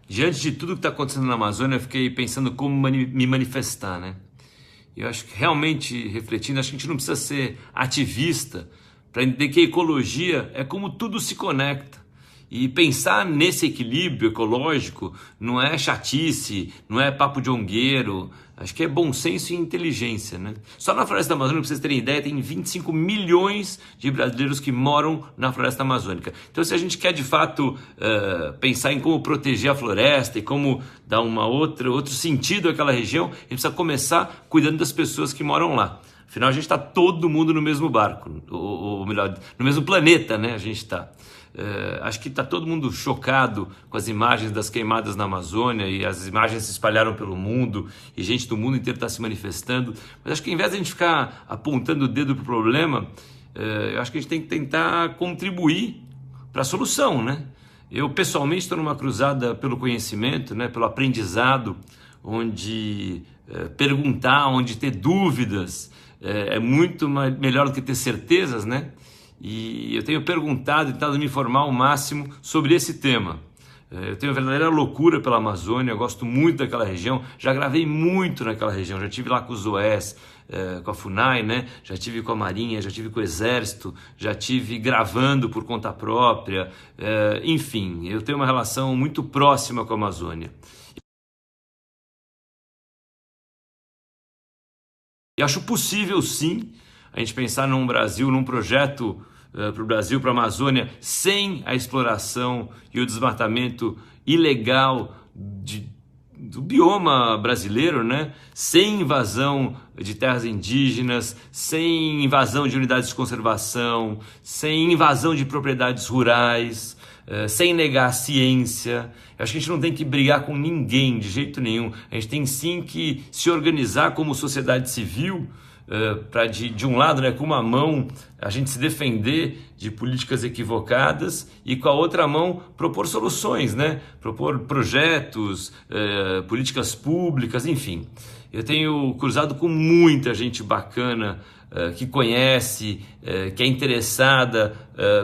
Diante de tudo que está acontecendo na Amazônia, eu fiquei pensando como me manifestar, né? Eu acho que realmente, refletindo, acho que a gente não precisa ser ativista para entender que a ecologia é como tudo se conecta. E pensar nesse equilíbrio ecológico não é chatice, não é papo de ongueiro, acho que é bom senso e inteligência, né? Só na Floresta Amazônica, para vocês terem ideia, tem 25 milhões de brasileiros que moram na Floresta Amazônica. Então, se a gente quer de fato pensar em como proteger a floresta e como dar outro sentido àquela região, a gente precisa começar cuidando das pessoas que moram lá. Afinal, a gente está todo mundo no mesmo barco, ou melhor, no mesmo planeta, né? A gente está. Acho que está todo mundo chocado com as imagens das queimadas na Amazônia, e as imagens se espalharam pelo mundo e gente do mundo inteiro está se manifestando. Mas acho que, ao invés de a gente ficar apontando o dedo para o problema, eu acho que a gente tem que tentar contribuir para a solução, né? Eu pessoalmente estou numa cruzada pelo conhecimento, né, pelo aprendizado, onde perguntar, onde ter dúvidas é muito melhor do que ter certezas, né? E eu tenho perguntado e tentado me informar ao máximo sobre esse tema. Eu tenho uma verdadeira loucura pela Amazônia, eu gosto muito daquela região, já gravei muito naquela região, já estive lá com os OES, com a FUNAI, né? Já estive com a Marinha, já estive com o Exército, já estive gravando por conta própria, enfim, eu tenho uma relação muito próxima com a Amazônia. E acho possível, sim, a gente pensar num Brasil, num projeto para o Brasil, para a Amazônia, sem a exploração e o desmatamento ilegal do bioma brasileiro, né? Sem invasão de terras indígenas, sem invasão de unidades de conservação, sem invasão de propriedades rurais, sem negar a ciência. Eu acho que a gente não tem que brigar com ninguém de jeito nenhum. A gente tem sim que se organizar como sociedade civil, para de um lado, né, com uma mão a gente se defender de políticas equivocadas e com a outra mão propor soluções, né? Propor projetos, políticas públicas, enfim. Eu tenho cruzado com muita gente bacana que conhece, que é interessada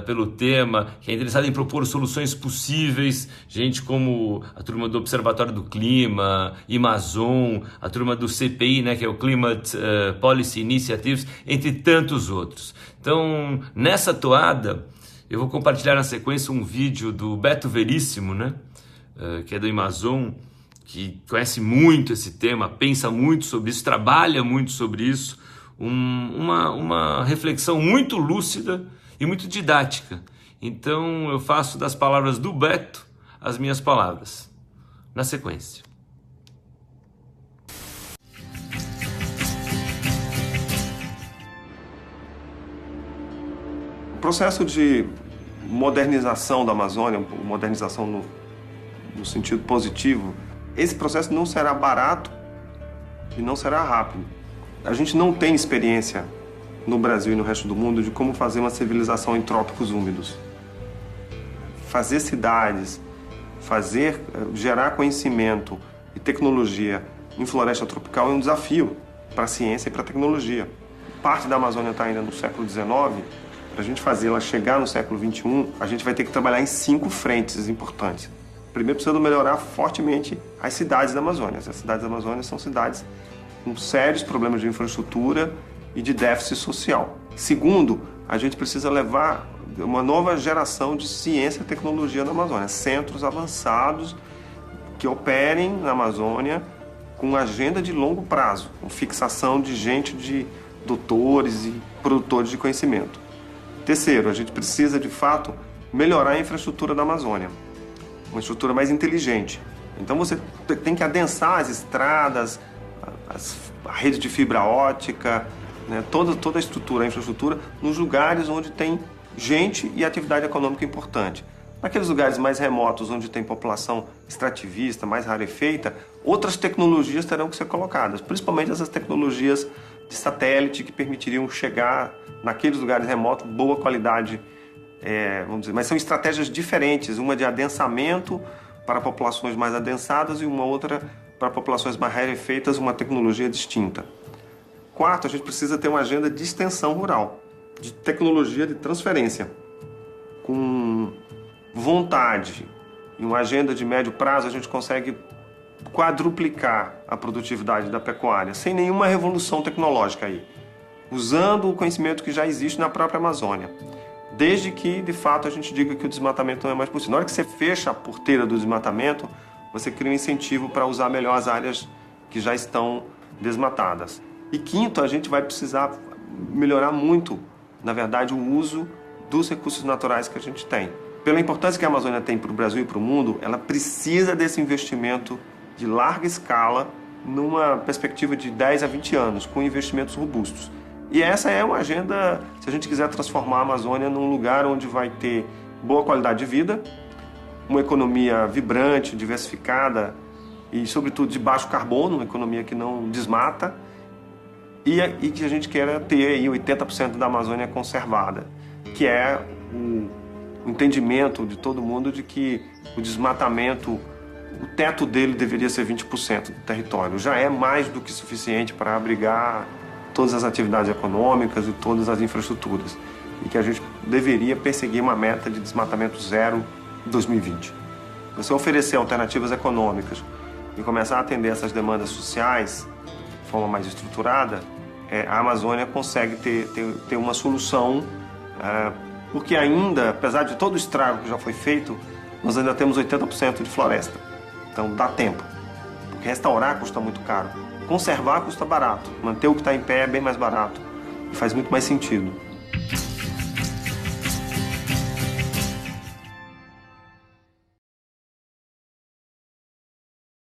pelo tema, que é interessada em propor soluções possíveis, gente como a turma do Observatório do Clima, Amazon, a turma do CPI, né, que é o Climate Policy Initiatives, entre tantos outros. Então, nessa toada, eu vou compartilhar na sequência um vídeo do Beto Veríssimo, né, que é do Amazon, que conhece muito esse tema, pensa muito sobre isso, trabalha muito sobre isso, uma reflexão muito lúcida e muito didática. Então eu faço das palavras do Beto as minhas palavras, na sequência. O processo de modernização da Amazônia, modernização no sentido positivo, esse processo não será barato e não será rápido. A gente não tem experiência no Brasil e no resto do mundo de como fazer uma civilização em trópicos úmidos. Fazer cidades, gerar conhecimento e tecnologia em floresta tropical é um desafio para a ciência e para a tecnologia. Parte da Amazônia está ainda no século XIX. Para a gente fazê-la chegar no século XXI, a gente vai ter que trabalhar em 5 frentes importantes. Primeiro, precisamos melhorar fortemente as cidades da Amazônia. As cidades da Amazônia são cidades com sérios problemas de infraestrutura e de déficit social. Segundo, a gente precisa levar uma nova geração de ciência e tecnologia na Amazônia. Centros avançados que operem na Amazônia com agenda de longo prazo, com fixação de gente, de doutores e produtores de conhecimento. Terceiro, a gente precisa, de fato, melhorar a infraestrutura da Amazônia. Uma estrutura mais inteligente. Então você tem que adensar as estradas, a rede de fibra ótica, né, toda a estrutura, a infraestrutura, nos lugares onde tem gente e atividade econômica importante. Naqueles lugares mais remotos, onde tem população extrativista, mais rarefeita, outras tecnologias terão que ser colocadas, principalmente essas tecnologias de satélite que permitiriam chegar naqueles lugares remotos, boa qualidade, vamos dizer, mas são estratégias diferentes, uma de adensamento para populações mais adensadas e uma outra para populações mais rarefeitas, uma tecnologia distinta. Quarto, a gente precisa ter uma agenda de extensão rural, de tecnologia de transferência, com vontade em uma agenda de médio prazo, a gente consegue quadruplicar a produtividade da pecuária, sem nenhuma revolução tecnológica aí, usando o conhecimento que já existe na própria Amazônia. Desde que, de fato, a gente diga que o desmatamento não é mais possível. Na hora que você fecha a porteira do desmatamento, você cria um incentivo para usar melhor as áreas que já estão desmatadas. E quinto, a gente vai precisar melhorar muito, na verdade, o uso dos recursos naturais que a gente tem. Pela importância que a Amazônia tem para o Brasil e para o mundo, ela precisa desse investimento de larga escala, numa perspectiva de 10 a 20 anos, com investimentos robustos. E essa é uma agenda, se a gente quiser transformar a Amazônia num lugar onde vai ter boa qualidade de vida, uma economia vibrante, diversificada e, sobretudo, de baixo carbono, uma economia que não desmata, e que a gente queira ter aí 80% da Amazônia conservada, que é o entendimento de todo mundo de que o desmatamento, o teto dele deveria ser 20% do território. Já é mais do que suficiente para abrigar todas as atividades econômicas e todas as infraestruturas. E que a gente deveria perseguir uma meta de desmatamento zero em 2020. Você oferecer alternativas econômicas e começar a atender essas demandas sociais de forma mais estruturada, a Amazônia consegue ter uma solução, porque ainda, apesar de todo o estrago que já foi feito, nós ainda temos 80% de floresta. Então dá tempo. Porque restaurar custa muito caro. Conservar custa barato. Manter o que está em pé é bem mais barato. E faz muito mais sentido.